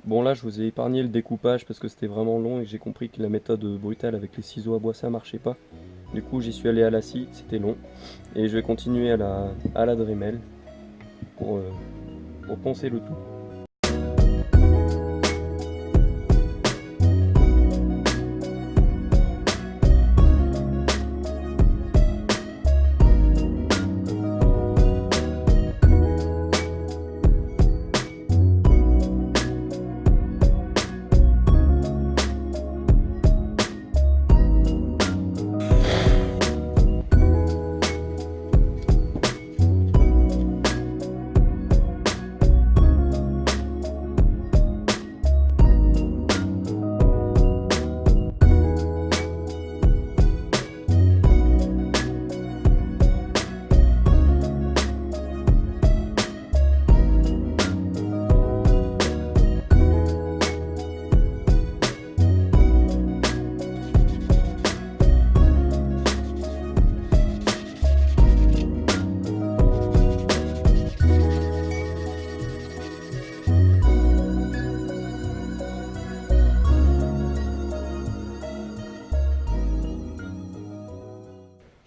Bon là je vous ai épargné le découpage parce que c'était vraiment long et que j'ai compris que la méthode brutale avec les ciseaux à bois ça marchait pas. Du coup j'y suis allé à la scie, c'était long. Et je vais continuer à la Dremel pour, euh, pour poncer le tout.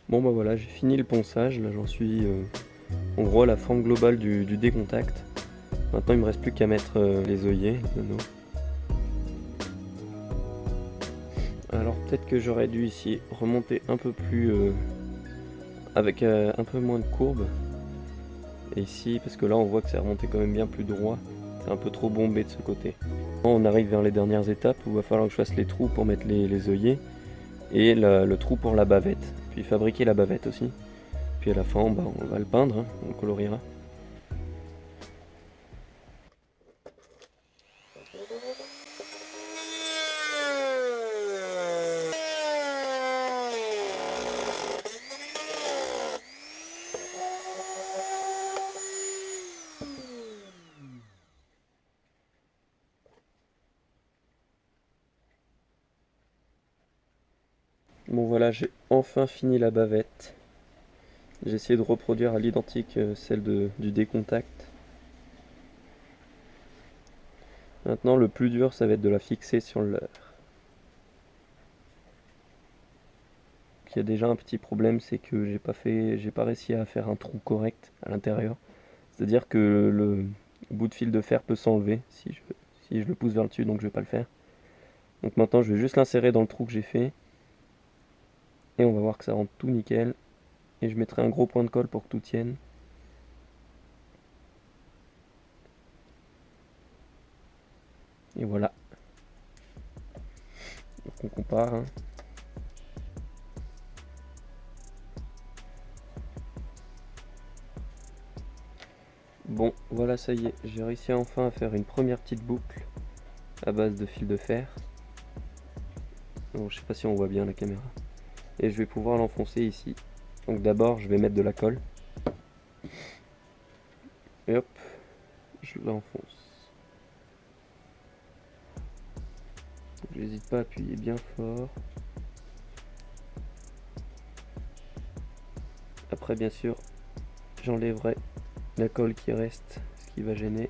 Bon bah voilà, j'ai fini le ponçage, là j'en suis en gros à la forme globale du décontact. Maintenant il me reste plus qu'à mettre les œillets, les anneaux. Alors peut-être que j'aurais dû ici remonter un peu plus avec un peu moins de courbe. Et ici, parce que là on voit que c'est remonté quand même bien plus droit, c'est un peu trop bombé de ce côté. On arrive vers les dernières étapes où il va falloir que je fasse les trous pour mettre les œillets et le trou pour la bavette, puis fabriquer la bavette aussi. Puis à la fin, bah, on va le peindre, hein, on coloriera. Bon voilà, j'ai enfin fini la bavette. J'ai essayé de reproduire à l'identique celle du décontact. Maintenant le plus dur ça va être de la fixer sur le leurre. Il y a déjà un petit problème, c'est que j'ai pas réussi à faire un trou correct à l'intérieur. C'est-à-dire que le bout de fil de fer peut s'enlever si je le pousse vers le dessus, donc je vais pas le faire. Donc maintenant je vais juste l'insérer dans le trou que j'ai fait. Et on va voir que ça rentre tout nickel. Et je mettrai un gros point de colle pour que tout tienne. Et voilà. Donc on compare, hein. Bon, voilà, ça y est, j'ai réussi enfin à faire une première petite boucle à base de fil de fer. Donc, je sais pas si on voit bien la caméra. Et je vais pouvoir l'enfoncer ici. Donc d'abord, je vais mettre de la colle. Et hop, je l'enfonce. J'hésite pas à appuyer bien fort. Après, bien sûr, j'enlèverai la colle qui reste, ce qui va gêner.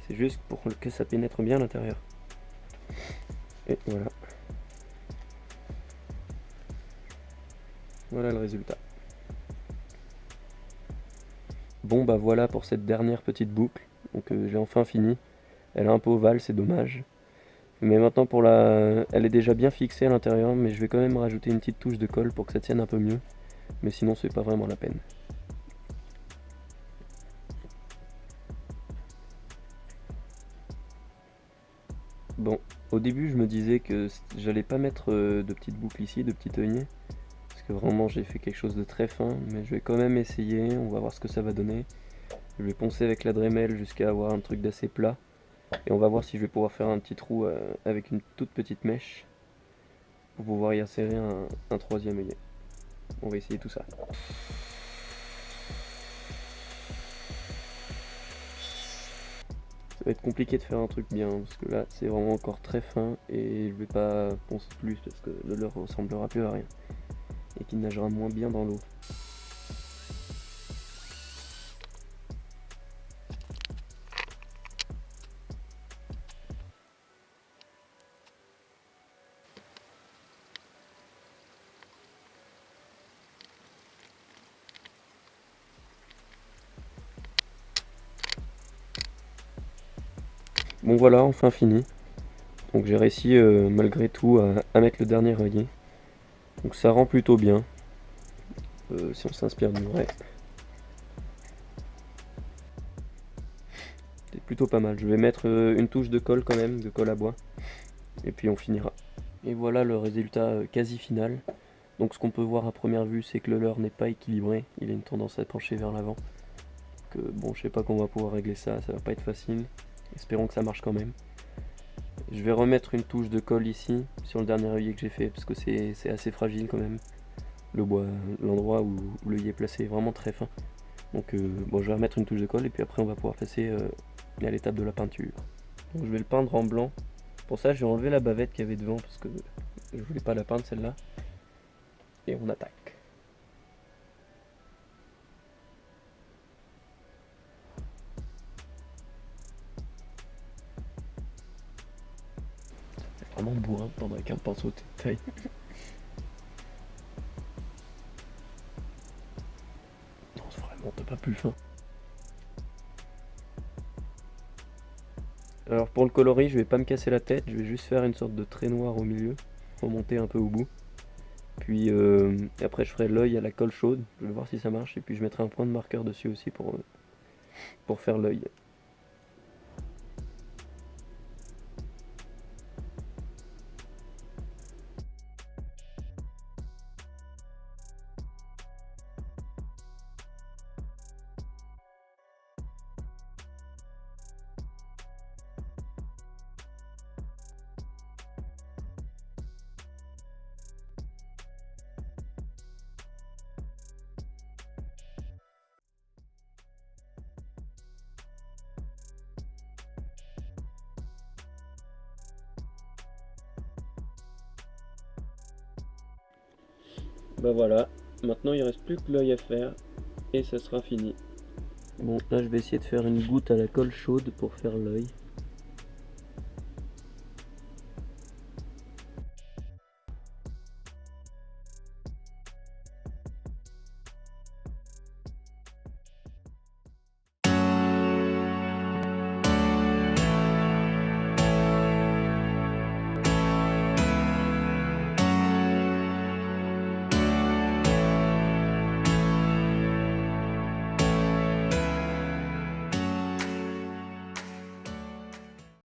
C'est juste pour que ça pénètre bien à l'intérieur. Et voilà. Voilà le résultat. Bon bah voilà pour cette dernière petite boucle. Donc j'ai enfin fini. Elle est un peu ovale, c'est dommage. Mais maintenant pour elle est déjà bien fixée à l'intérieur, mais je vais quand même rajouter une petite touche de colle pour que ça tienne un peu mieux. Mais sinon c'est pas vraiment la peine. Bon, au début je me disais que j'allais pas mettre de petites boucles ici, de petits œillets. Parce que vraiment j'ai fait quelque chose de très fin, mais je vais quand même essayer, on va voir ce que ça va donner. Je vais poncer avec la Dremel jusqu'à avoir un truc d'assez plat. Et on va voir si je vais pouvoir faire un petit trou avec une toute petite mèche pour pouvoir y insérer un troisième œillet. On va essayer tout ça. Ça va être compliqué de faire un truc bien parce que là c'est vraiment encore très fin et je vais pas poncer plus parce que le leurre ressemblera plus à rien et qu'il nagera moins bien dans l'eau. Bon voilà, enfin fini. Donc j'ai réussi malgré tout à mettre le dernier œillet. Donc ça rend plutôt bien. Si on s'inspire du vrai. C'est plutôt pas mal. Je vais mettre une touche de colle quand même, de colle à bois. Et puis on finira. Et voilà le résultat quasi final. Donc ce qu'on peut voir à première vue, c'est que le leurre n'est pas équilibré. Il a une tendance à pencher vers l'avant. Bon, je sais pas qu'on va pouvoir régler ça, ça va pas être facile. Espérons que ça marche quand même. Je vais remettre une touche de colle ici, sur le dernier œillet que j'ai fait, parce que c'est assez fragile quand même. Le bois, l'endroit où l'œillet est placé est vraiment très fin. Donc bon, je vais remettre une touche de colle et puis après on va pouvoir passer à l'étape de la peinture. Donc je vais le peindre en blanc. Pour ça, j'ai enlevé la bavette qu'il y avait devant parce que je voulais pas la peindre celle-là. Et on attaque. C'est vraiment bourrin de peindre avec un pinceau de taille. Non, c'est vraiment, t'as pas plus fin. Alors pour le coloris, je vais pas me casser la tête, je vais juste faire une sorte de trait noir au milieu, remonter un peu au bout. Puis après je ferai l'œil à la colle chaude, je vais voir si ça marche, et puis je mettrai un point de marqueur dessus aussi pour faire l'œil. Bah voilà, maintenant il reste plus que l'œil à faire, et ça sera fini. Bon, là je vais essayer de faire une goutte à la colle chaude pour faire l'œil.